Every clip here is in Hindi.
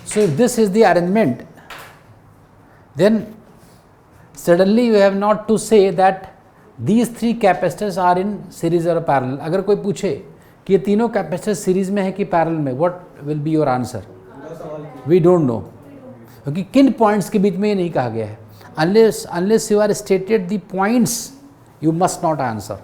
So if this is the arrangement, then suddenly you have not to say that these three capacitors are in series or parallel. अगर कोई पूछे कि ये तीनों कैपेसिटर सीरीज में है कि पैरेलल में, what will be your answer? We don't know, क्योंकि किन पॉइंट्स के बीच में ये नहीं कहा गया है. Unless you are stated the points, you must not answer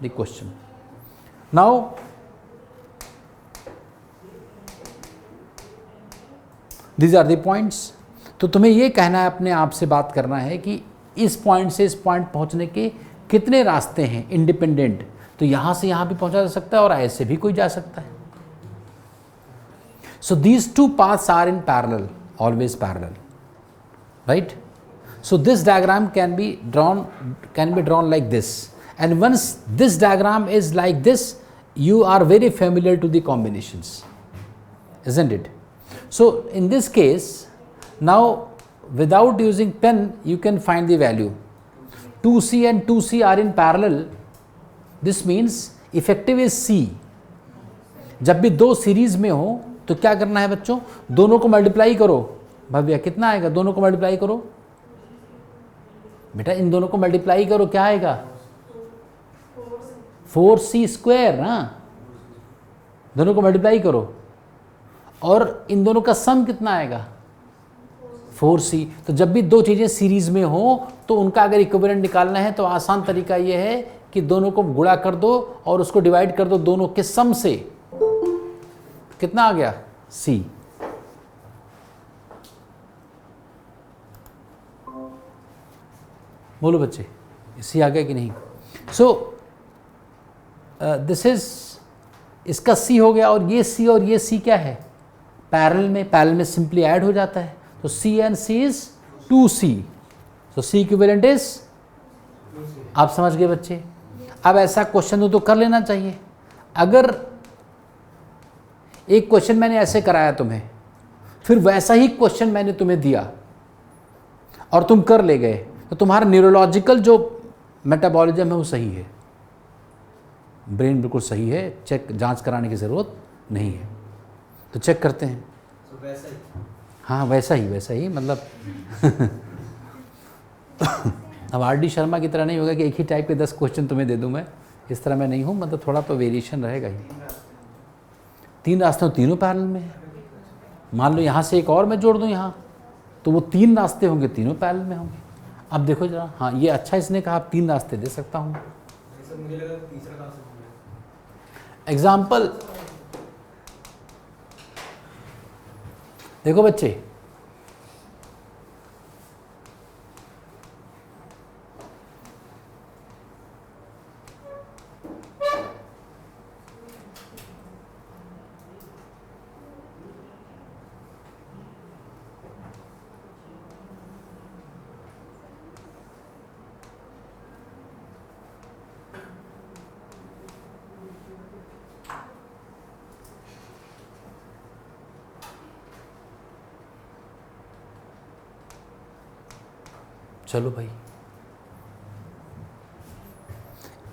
the question. Now these are the points. तो तुम्हें ये कहना है, अपने आप से बात करना है कि इस पॉइंट से इस पॉइंट पहुंचने के कितने रास्ते हैं इंडिपेंडेंट. तो यहां से यहां भी पहुंचा जा सकता है और ऐसे भी कोई जा सकता है. So these two paths are in parallel, always parallel, right. So this diagram can be drawn like this, and once this diagram is like this, you are very familiar to the combinations, isn't it? So in this case, now without using pen you can find the value. 2C and 2C are in parallel. This means effective is C. जब भी दो सीरीज में हो तो क्या करना है बच्चों? दोनों को मल्टीप्लाई करो. भव्या कितना आएगा? दोनों को मल्टीप्लाई करो बेटा, इन दोनों को मल्टीप्लाई करो, क्या आएगा? 4C square. हाँ, दोनों को मल्टीप्लाई करो और इन दोनों का सम कितना आएगा? 4C. तो जब भी दो चीज़ें सीरीज में हो तो उनका अगर इक्विवेलेंट निकालना है तो आसान तरीका ये है कि दोनों को गुणा कर दो और उसको डिवाइड कर दो दोनों के सम से. कितना आ गया? C. बोलो बच्चे, C आ गया कि नहीं? सो दिस इज, इसका C हो गया और ये C क्या है? पैरेलल में सिंपली ऐड हो जाता है. तो C and C is 2C. तो C इक्विवेलेंट इज, आप समझ गए बच्चे? अब ऐसा क्वेश्चन हो तो कर लेना चाहिए. अगर एक क्वेश्चन मैंने ऐसे कराया तुम्हें, फिर वैसा ही क्वेश्चन मैंने तुम्हें दिया और तुम कर ले गए, तो तुम्हारा न्यूरोलॉजिकल जो मेटाबॉलिज्म है वो सही है, ब्रेन बिल्कुल सही है, चेक जांच कराने की ज़रूरत नहीं है. तो चेक करते हैं. वैसा ही. हाँ वैसा ही मतलब अब आर.डी. शर्मा की तरह नहीं होगा कि एक ही टाइप के 10 क्वेश्चन तुम्हें दे दूं मैं. इस तरह मैं नहीं हूँ, मतलब थोड़ा तो वेरिएशन रहेगा ही. 3 रास्ते तीनों पैरेलल में है. मान लो यहाँ से एक और मैं जोड़ दूँ यहाँ, तो वो 3 रास्ते होंगे, तीनों पैरेलल में होंगे. अब देखो जरा, हाँ ये अच्छा इसने कहा, आप 3 रास्ते दे सकता हूँ. मुझे लगा तीसरा कहाँ से. एग्जाम्पल देखो बच्चे, चलो भाई,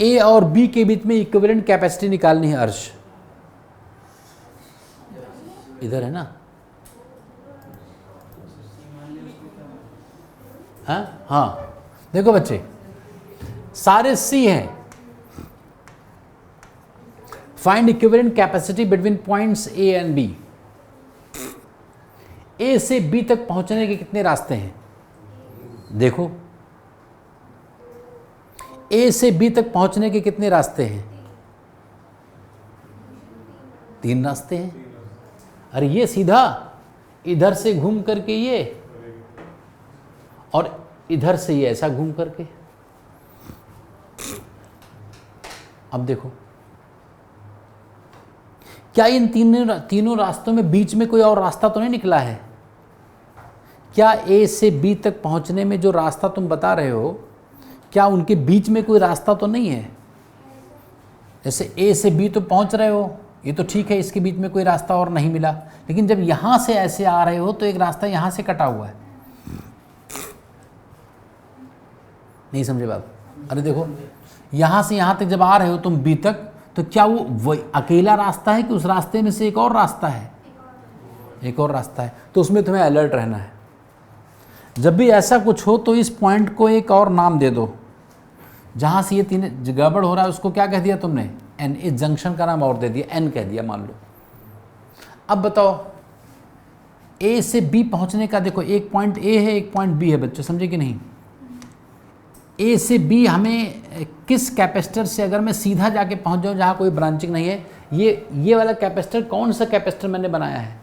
ए और बी के बीच में इक्विवेलेंट कैपेसिटी निकालनी है. अर्श इधर है ना? हाँ देखो बच्चे, सारे सी हैं. Find equivalent capacity between points A and B. A से बी तक पहुंचने के कितने रास्ते हैं? देखो, ए से बी तक पहुंचने के कितने रास्ते हैं? 3 रास्ते हैं. अरे ये सीधा इधर से घूम करके ये, और इधर से ये ऐसा घूम करके. अब देखो, क्या इन तीनों रास्तों में बीच में कोई और रास्ता तो नहीं निकला है? क्या ए से बी तक पहुंचने में जो रास्ता तुम बता रहे हो, क्या उनके बीच में कोई रास्ता तो नहीं है? जैसे ए से बी तो पहुंच रहे हो, ये तो ठीक है, इसके बीच में कोई रास्ता और नहीं मिला. लेकिन जब यहां से ऐसे आ रहे हो तो एक रास्ता यहां से कटा हुआ है. नहीं समझे बात? अरे देखो, यहाँ से यहाँ तक जब आ रहे हो तुम बी तक, तो क्या वो वही अकेला रास्ता है कि उस रास्ते में से एक और रास्ता है? एक और रास्ता है, तो उसमें तुम्हें अलर्ट रहना है। जब भी ऐसा कुछ हो तो इस पॉइंट को एक और नाम दे दो। जहाँ से ये तीन गड़बड़ हो रहा है उसको क्या कह दिया तुमने? एन। इस जंक्शन का नाम और दे दिया, एन कह दिया मान लो। अब बताओ ए से बी पहुँचने का, देखो एक पॉइंट ए है एक पॉइंट बी है बच्चों, समझे कि नहीं? ए से बी हमें किस कैपेसिटर से अगर मैं सीधा जाके पहुंच जाऊं जहां कोई ब्रांचिंग नहीं है, ये वाला कैपेसिटर कौन सा कैपेसिटर मैंने बनाया है?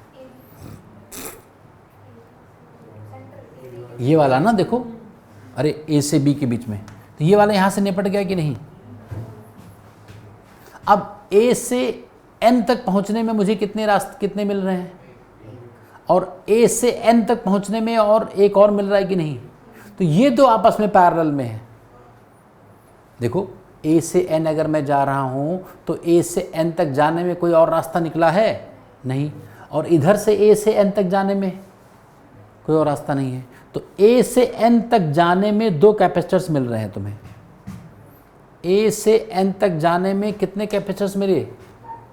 ये वाला ना, देखो अरे ए से बी के बीच में, तो ये वाला यहां से निपट गया कि नहीं? अब ए से एन तक पहुंचने में मुझे कितने रास्ते कितने मिल रहे हैं, और ए से एन तक पहुंचने में और एक और मिल रहा है कि नहीं? तो ये दो आपस में पैरेलल में है। देखो ए से एन अगर मैं जा रहा हूं तो ए से एन तक जाने में कोई और रास्ता निकला है? नहीं। और इधर से ए से एन तक जाने में कोई और रास्ता नहीं है। तो ए से एन तक जाने में दो कैपेसिटर्स मिल रहे हैं तुम्हें। ए से एन तक जाने में कितने कैपेसिटर्स मिले?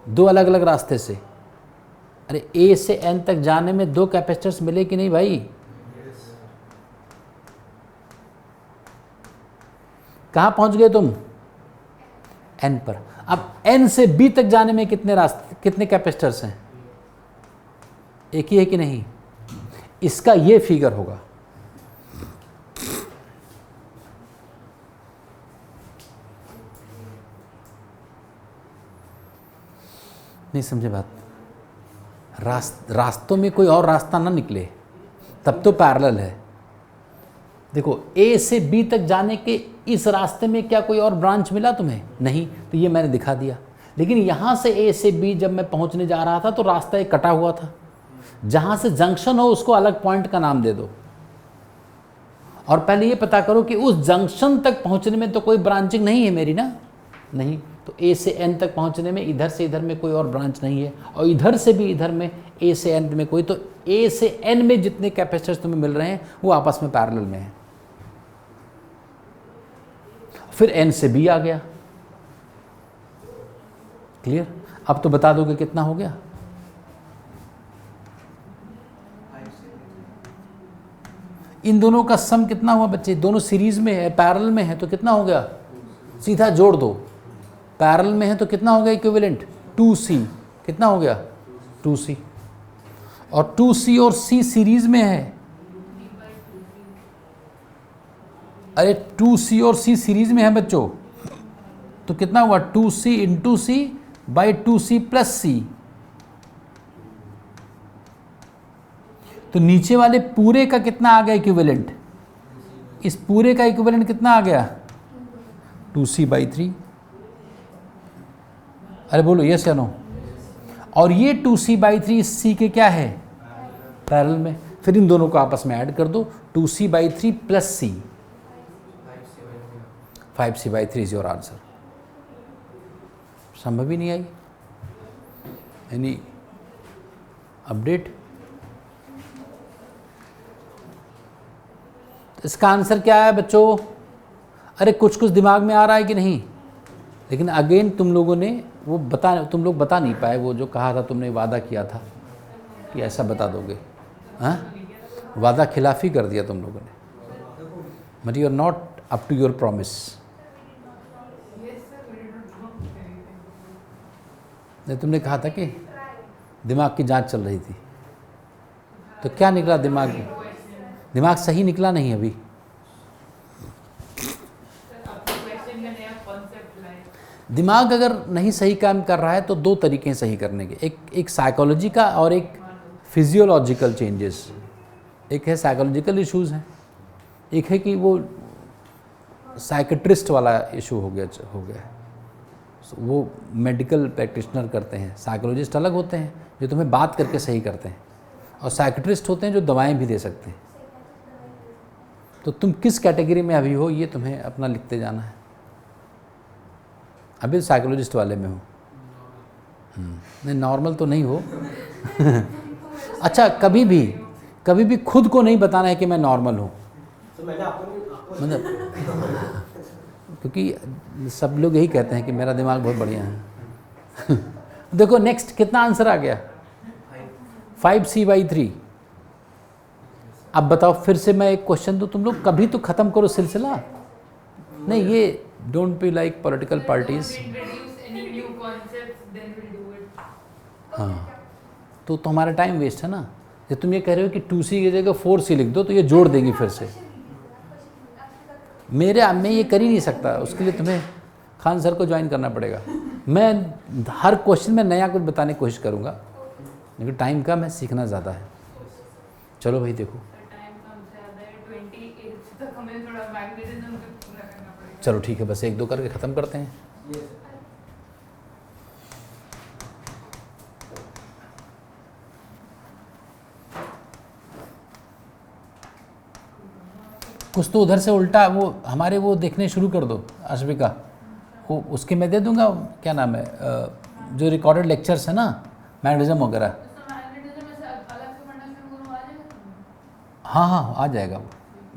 दो अलग अलग रास्ते से। अरे ए से एन तक जाने में दो कैपेसिटर्स मिले कि नहीं भाई? कहाँ पहुंच गए तुम? एन पर। अब एन से बी तक जाने में कितने रास्ते, कितने कैपेसिटर्स हैं? एक ही है कि नहीं? इसका ये फिगर होगा। नहीं समझे बात? रास्तों में कोई और रास्ता ना निकले तब तो पैरेलल है। देखो ए से बी तक जाने के इस रास्ते में क्या कोई और ब्रांच मिला तुम्हें? नहीं, तो ये मैंने दिखा दिया। लेकिन यहाँ से ए से बी जब मैं पहुँचने जा रहा था तो रास्ता एक कटा हुआ था। जहाँ से जंक्शन हो उसको अलग पॉइंट का नाम दे दो, और पहले ये पता करो कि उस जंक्शन तक पहुँचने में तो कोई ब्रांचिंग नहीं है मेरी ना? नहीं। तो ए से एन तक पहुँचने में इधर से इधर में कोई और ब्रांच नहीं है, और इधर से भी इधर में ए से एन में कोई, तो ए से एन में जितने कैपेसिटर्स तुम्हें मिल रहे हैं वो आपस में पैरेलल में है। फिर एन से बी आ गया। क्लियर? अब तो बता दोगे कितना हो गया? इन दोनों का सम कितना हुआ बच्चे? दोनों सीरीज में है, पैरेलल में है, तो कितना हो गया? सीधा जोड़ दो। पैरेलल में है तो कितना हो गया इक्विवेलेंट? 2c। कितना हो गया? 2c। और 2c और c सीरीज में है। अरे 2c और c सीरीज में है बच्चों, तो कितना हुआ? 2c into C by 2c plus c। तो नीचे वाले पूरे का कितना आ गया इक्विवेलेंट? इस पूरे का इक्विवेलेंट कितना आ गया? 2c/3। अरे बोलो यस या नो? और ये 2c/3 c के क्या है? पैरेलल में। फिर इन दोनों को आपस में ऐड कर दो, 2c/3 plus c। 5c/3 is your answer. संभव ही नहीं आई? Any update? इसका आंसर क्या है बच्चों? अरे कुछ कुछ दिमाग में आ रहा है कि नहीं? लेकिन अगेन तुम लोगों ने वो तुम लोग बता नहीं पाए वो जो कहा था, तुमने वादा किया था कि ऐसा बता दोगे। हाँ, वादा खिलाफी कर दिया तुम लोगों ने। But you are not up to your promise. नहीं, तुमने कहा था कि दिमाग की जांच चल रही थी, तो क्या निकला दिमाग में? दिमाग सही निकला नहीं अभी। दिमाग अगर नहीं सही काम कर रहा है तो दो तरीके हैं सही करने के, एक साइकोलॉजी का और एक फिजियोलॉजिकल चेंजेस। एक है साइकोलॉजिकल इश्यूज हैं, एक है कि वो साइकेट्रिस्ट वाला इशू हो गया है। वो मेडिकल प्रैक्टिशनर करते हैं। साइकोलॉजिस्ट अलग होते हैं जो तुम्हें बात करके सही करते हैं, और साइकेट्रिस्ट होते हैं जो दवाएं भी दे सकते हैं। तो तुम किस कैटेगरी में अभी हो ये तुम्हें अपना लिखते जाना है। अभी साइकोलॉजिस्ट वाले में हो? नहीं, नॉर्मल तो नहीं हो। अच्छा, कभी भी खुद को नहीं बताना है कि मैं नॉर्मल हूँ। तो मैंने आपको मतलब क्योंकि सब लोग यही कहते हैं कि मेरा दिमाग बहुत बढ़िया है। देखो नेक्स्ट कितना आंसर आ गया, 5c/3। अब बताओ फिर से मैं एक क्वेश्चन दूं, तुम लोग कभी तो खत्म करो सिलसिला। नहीं, ये don't be like political parties. हाँ, तो हमारा टाइम वेस्ट है ना। जब तुम ये कह रहे हो कि 2c की जगह 4c लिख दो तो ये जोड़ देंगी फिर से। मैं ये कर ही नहीं सकता, उसके लिए तुम्हें खान सर को ज्वाइन करना पड़ेगा। मैं हर क्वेश्चन में नया कुछ बताने की कोशिश करूँगा, लेकिन टाइम कम है, सीखना ज़्यादा है। चलो भाई देखो, चलो ठीक है, बस 1-2 करके ख़त्म करते हैं। कुछ तो उधर से उल्टा वो हमारे वो देखने शुरू कर दो अश्विका, वो उसके मैं दे दूंगा, क्या नाम है, जो रिकॉर्डेड लेक्चर्स है ना, मैग्नेटिज्म वगैरह। हाँ हाँ आ जाएगा वो,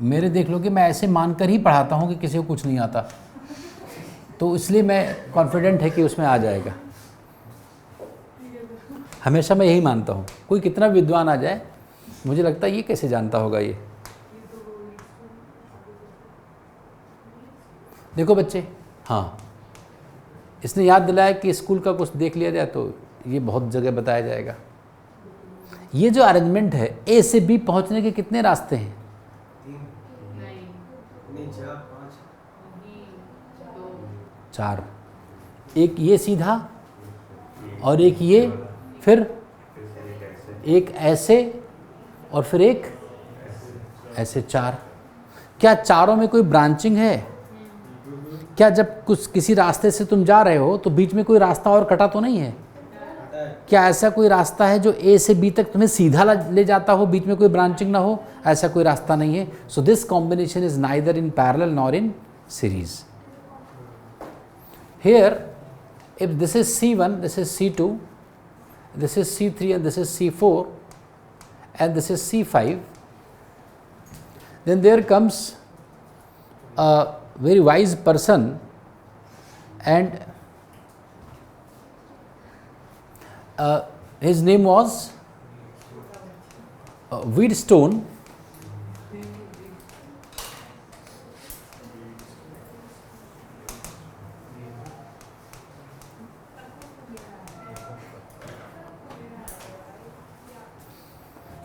मेरे देख लो कि मैं ऐसे मानकर ही पढ़ाता हूँ कि किसी को कुछ नहीं आता, तो इसलिए मैं कॉन्फिडेंट है कि उसमें आ जाएगा। हमेशा मैं यही मानता हूँ, कोई कितना विद्वान आ जाए मुझे लगता है ये कैसे जानता होगा ये। देखो बच्चे, हाँ इसने याद दिलाया कि स्कूल का कुछ देख लिया जाए तो ये बहुत जगह बताया जाएगा। ये जो अरेंजमेंट है, ए से बी पहुंचने के कितने रास्ते हैं? 4। एक ये सीधा और एक ये, फिर एक ऐसे और फिर एक ऐसे, 4। क्या चारों में कोई ब्रांचिंग है? क्या जब कुछ किसी रास्ते से तुम जा रहे हो तो बीच में कोई रास्ता और कटा तो नहीं है? क्या ऐसा कोई रास्ता है जो ए से बी तक तुम्हें सीधा ले जाता हो, बीच में कोई ब्रांचिंग ना हो? ऐसा कोई रास्ता नहीं है। So this combination is neither in parallel nor in series. Here if this is C1, this is C2, this is C3 and this is C4 and this is C5, then there comes a very wise person and his name was Wheatstone.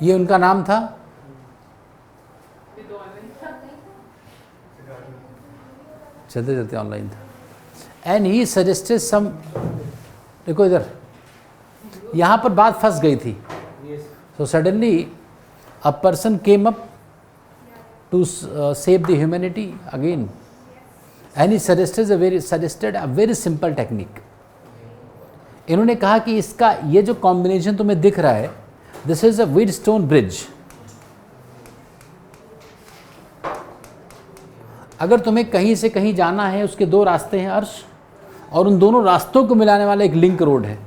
ये उनका नाम था। चलते चलते ऑनलाइन था। एंड ही सजेस्टेड सम, देखो इधर, यहाँ पर बात फंस गई थी। So suddenly a person came up to save the humanity again and he suggested a very simple technique. इन्होंने कहा कि इसका ये जो कॉम्बिनेशन तुम्हें दिख रहा है, this is a Wheatstone bridge. अगर तुम्हें कहीं से कहीं जाना है, उसके 2 रास्ते हैं अर्श, और उन दोनों रास्तों को मिलाने वाला एक लिंक रोड है।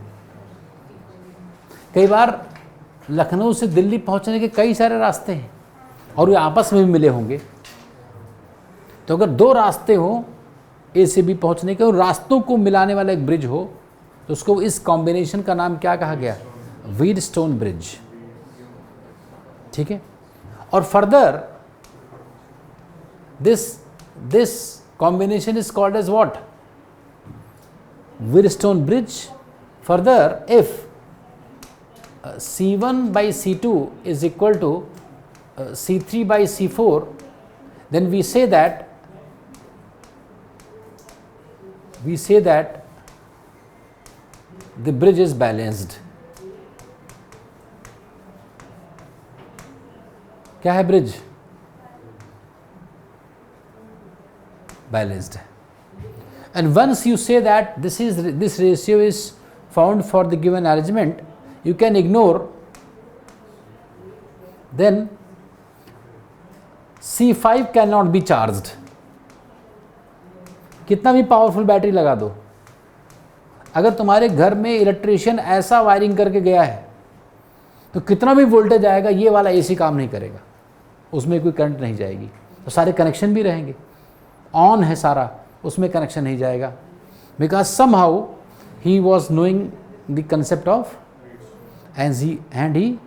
कई बार लखनऊ से दिल्ली पहुंचने के कई सारे रास्ते हैं और वे आपस में भी मिले होंगे। तो अगर 2 रास्ते हो ए से बी पहुंचने के, और रास्तों को मिलाने वाला एक ब्रिज हो, तो उसको इस कॉम्बिनेशन का नाम क्या कहा गया? Wheatstone bridge. ठीक है। और further this combination is called as what? Wheatstone bridge. Further, if C1 by C2 is equal to C3 by C4, then we say that the bridge is balanced. क्या है bridge? Balanced. And once you say that this ratio is found for the given arrangement, you can ignore, then C5 cannot be charged. कितना भी पावरफुल बैटरी लगा दो, अगर तुम्हारे घर में इलेक्ट्रिशियन ऐसा वायरिंग करके गया है तो कितना भी वोल्टेज आएगा, ये वाला AC काम नहीं करेगा, उसमें कोई करंट नहीं जाएगी। तो सारे कनेक्शन भी रहेंगे। ऑन है सारा, उसमें कनेक्शन नहीं जाएगा, because somehow he was knowing the concept of and he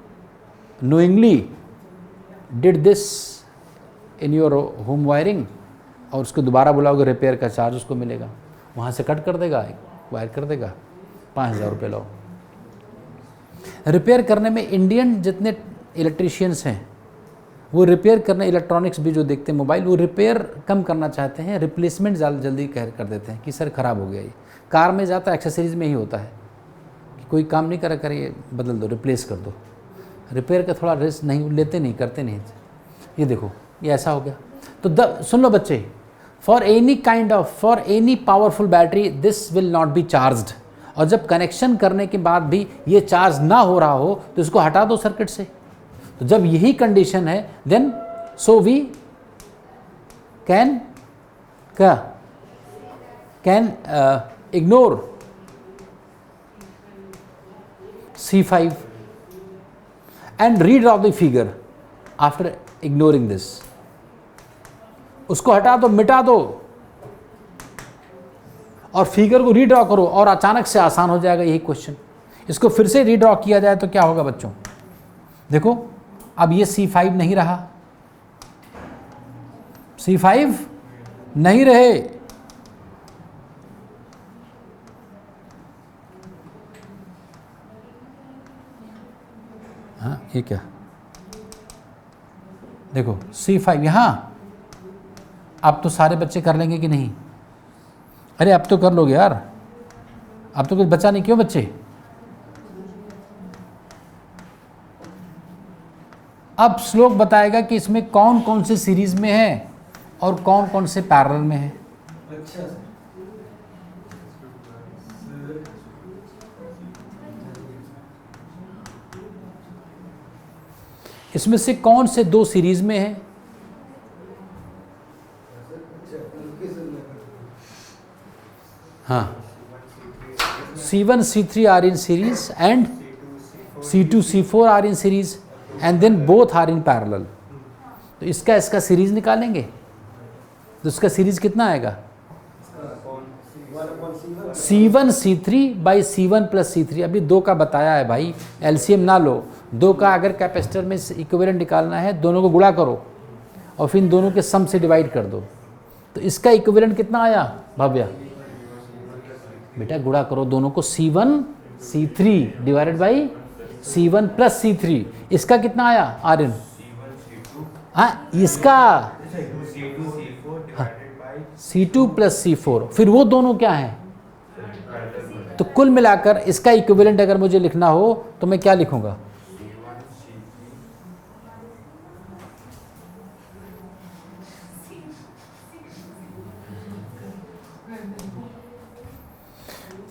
knowingly did this in your home wiring, और उसको दोबारा बुलाओगे, रिपेयर का चार्ज उसको मिलेगा, वहाँ से कट कर देगा, वायर कर देगा, 5,000 रुपये लो। रिपेयर करने में इंडियन जितने इलेक्ट्रीशियंस हैं वो रिपेयर करने, इलेक्ट्रॉनिक्स भी जो देखते हैं मोबाइल, वो रिपेयर कम करना चाहते हैं, रिप्लेसमेंट जल्दी कर देते हैं कि सर ख़राब हो गया। ये कार में ज़्यादा एक्सेसरीज़ में ही होता है कि कोई काम नहीं करा करे, ये बदल दो, रिप्लेस कर दो। रिपेयर का थोड़ा रिस्क नहीं लेते, नहीं करते नहीं। ये देखो, ये ऐसा हो गया। तो सुन लो बच्चे, for any powerful battery this will not be charged. और जब कनेक्शन करने के बाद भी ये चार्ज ना हो रहा हो तो इसको हटा दो सर्किट से। तो जब यही कंडीशन है, then so we can ignore C5 and redraw the figure after ignoring this। उसको हटा दो, मिटा दो और फिगर को रीड्रॉ करो, और अचानक से आसान हो जाएगा यही क्वेश्चन। इसको फिर से रीड्रॉ किया जाए तो क्या होगा बच्चों? देखो, अब ये C5 नहीं रहा, C5 नहीं रहे, हाँ ये क्या, देखो C5 यहाँ। अब तो सारे बच्चे कर लेंगे कि नहीं? अरे अब तो कर लोगे यार, अब तो कुछ बचा नहीं, क्यों बच्चे? अब श्लोक बताएगा कि इसमें कौन कौन से सीरीज में है और कौन कौन से पैरेलल में है। अच्छा सर, इसमें से कौन से दो सीरीज में है? हाँ, C1 C3 are in series and C2 C4 are in series and then both are in parallel। तो इसका सीरीज निकालेंगे तो इसका सीरीज कितना आएगा? C1 C3 by C1 plus C3। अभी दो का बताया है भाई, एलसीएम ना लो। दो का अगर कैपेसिटर में इक्विवेलेंट निकालना है, दोनों को गुणा करो और फिर इन दोनों के सम से डिवाइड कर दो। तो इसका इक्विवेलेंट कितना आया भव्या? बेटा गुणा करो दोनों को, C1 C3 divided by C1 plus C3। इसका कितना आया आर्यन? हाँ इसका C2 प्लस C4, फिर वो दोनों क्या हैं? तो कुल मिलाकर इसका इक्विवेलेंट अगर मुझे लिखना हो तो मैं क्या लिखूंगा?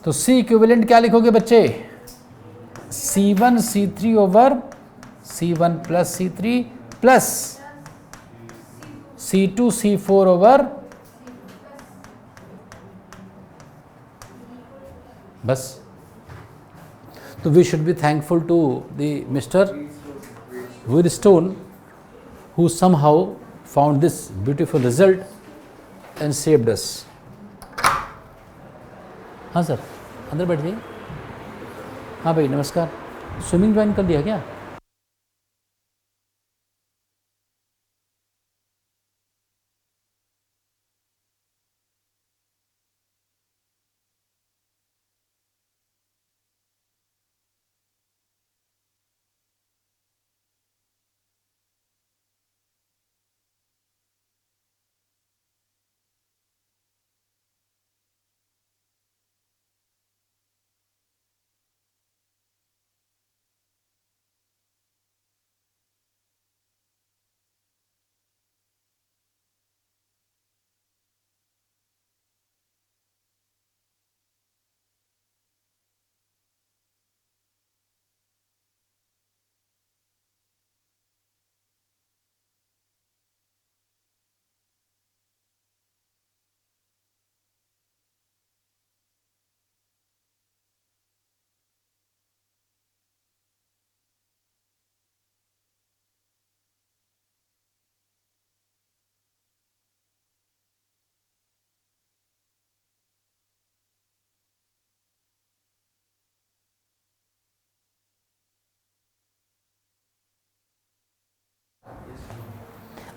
तो C इक्विवेलेंट क्या लिखोगे बच्चे? C1 C3 over C1 plus C3 plus C2 C4 over, बस। तो we should be thankful to the mister Wheelstone who somehow found this beautiful result and saved us। हाँ सर, अंदर बैठ जाइए। हाँ भाई नमस्कार, स्विमिंग ज्वाइन कर दिया क्या?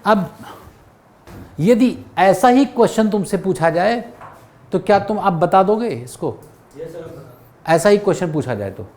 अब यदि ऐसा ही क्वेश्चन तुमसे पूछा जाए तो क्या तुम अब बता दोगे इसको? ये सर बता। ऐसा ही क्वेश्चन पूछा जाए तो